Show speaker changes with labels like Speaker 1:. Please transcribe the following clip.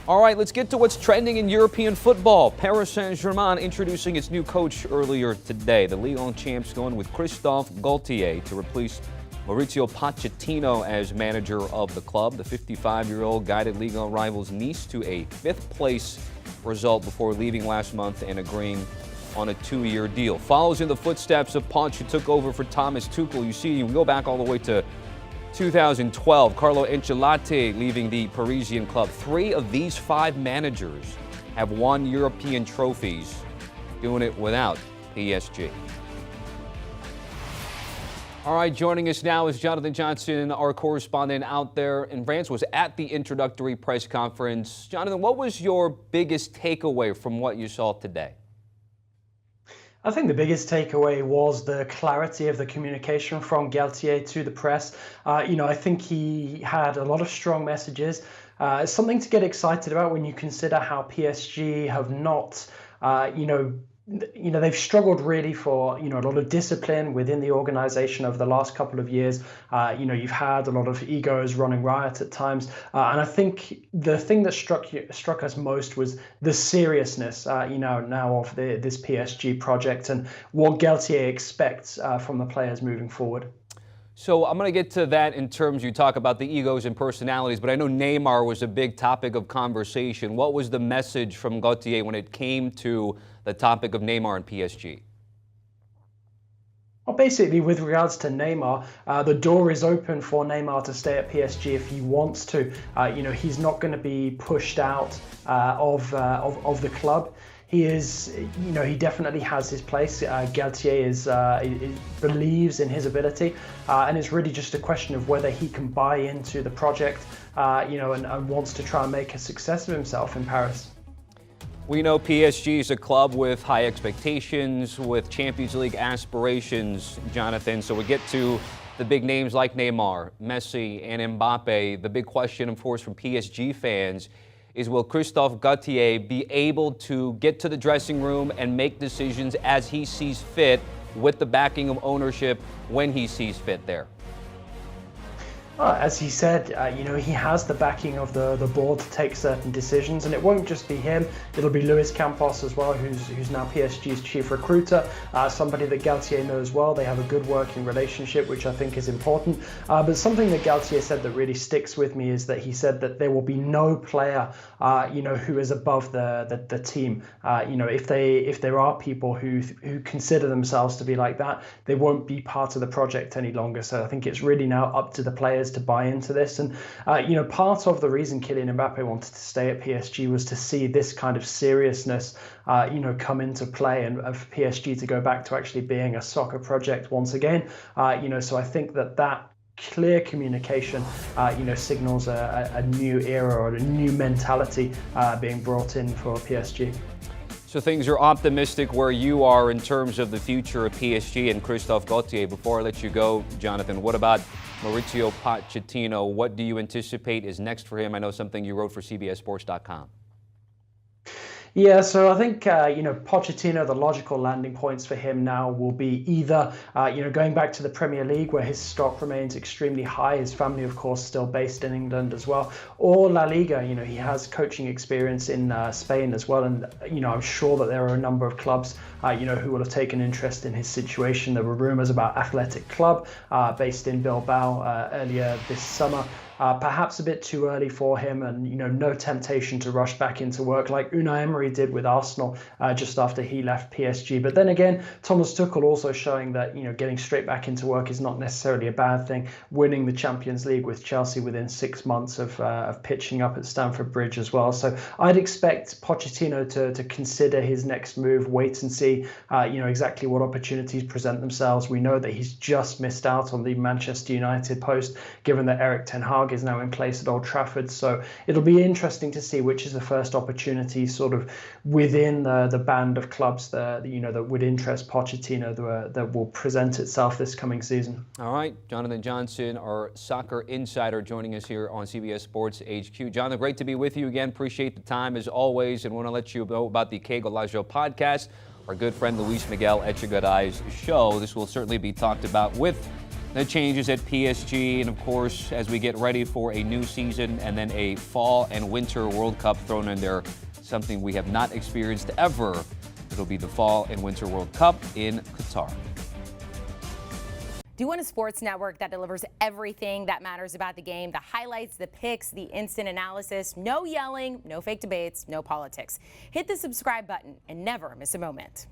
Speaker 1: All right, let's get to what's trending in European football. Paris Saint-Germain introducing its new coach earlier today. The Ligue 1 champs going with Christophe Galtier to replace Mauricio Pochettino as manager of the club. The 55-year-old guided Ligue 1 rivals Nice to a fifth-place result before leaving last month and agreeing on a 2-year deal. Follows in the footsteps of Poch, who took over for Thomas Tuchel. You see, we go back all the way to 2012, Carlo Ancelotti leaving the Parisian club. 3 of these 5 managers have won European trophies, doing it without PSG. All right, joining us now is Jonathan Johnson, our correspondent out there in France, was at the introductory press conference. Jonathan, what was your biggest takeaway from what you saw today?
Speaker 2: I think the biggest takeaway was the clarity of the communication from Galtier to the press. I think he had a lot of strong messages. It's something to get excited about when you consider how PSG have not, they've struggled really for, a lot of discipline within the organization over the last couple of years. You've had a lot of egos running riot at times. And I think the thing that struck us most was the seriousness, now of this PSG project and what Galtier expects from the players moving forward.
Speaker 1: So I'm going to get to that in terms you talk about the egos and personalities, but I know Neymar was a big topic of conversation. What was the message from Galtier when it came to the topic of Neymar and PSG?
Speaker 2: Well, basically, with regards to Neymar, the door is open for Neymar to stay at PSG if he wants to. He's not going to be pushed out of the club. He is, he definitely has his place. Galtier believes in his ability, and it's really just a question of whether he can buy into the project, and wants to try and make a success of himself in Paris.
Speaker 1: We know PSG is a club with high expectations, with Champions League aspirations, Jonathan. So we get to the big names like Neymar, Messi, and Mbappe. The big question, of course, from PSG fans is, will Christophe Galtier be able to get to the dressing room and make decisions as he sees fit with the backing of ownership when he sees fit there?
Speaker 2: As he said, he has the backing of the board to take certain decisions, and it won't just be him. It'll be Luis Campos as well, who's now PSG's chief recruiter, somebody that Galtier knows well. They have a good working relationship, which I think is important. But something that Galtier said that really sticks with me is that he said that there will be no player, who is above the team. If there are people who consider themselves to be like that, they won't be part of the project any longer. So I think it's really now up to the players to buy into this. And, part of the reason Kylian Mbappe wanted to stay at PSG was to see this kind of seriousness, come into play, and for PSG to go back to actually being a soccer project once again. So I think that clear communication, signals a new era or a new mentality being brought in for PSG.
Speaker 1: So things are optimistic where you are in terms of the future of PSG and Christophe Galtier. Before I let you go, Jonathan, what about Mauricio Pochettino? What do you anticipate is next for him? I know something you wrote for CBSSports.com.
Speaker 2: Yeah, so I think, Pochettino, the logical landing points for him now will be either, going back to the Premier League where his stock remains extremely high. His family, of course, still based in England as well, or La Liga. He has coaching experience in Spain as well. And, I'm sure that there are a number of clubs, who will have taken interest in his situation. There were rumors about Athletic Club based in Bilbao earlier this summer. Perhaps a bit too early for him, and no temptation to rush back into work like Unai Emery did with Arsenal just after he left PSG. But then again, Thomas Tuchel also showing that getting straight back into work is not necessarily a bad thing. Winning the Champions League with Chelsea within 6 months of pitching up at Stamford Bridge as well. So I'd expect Pochettino to consider his next move, wait and see exactly what opportunities present themselves. We know that he's just missed out on the Manchester United post, given that Erik ten Hag is now in place at Old Trafford. So it'll be interesting to see which is the first opportunity sort of within the band of clubs that would interest Pochettino that will present itself this coming season.
Speaker 1: All right, Jonathan Johnson, our soccer insider, joining us here on CBS Sports HQ. Jonathan, great to be with you again. Appreciate the time as always, and want to let you know about the Que Golazo podcast, our good friend Luis Miguel Echegardai's show. This will certainly be talked about with The changes at PSG, and of course, as we get ready for a new season and then a fall and winter World Cup thrown in there, something we have not experienced ever. It'll be the Fall and Winter World Cup in Qatar.
Speaker 3: Do you want a sports network that delivers everything that matters about the game? The highlights, the picks, the instant analysis, no yelling, no fake debates, no politics. Hit the subscribe button and never miss a moment.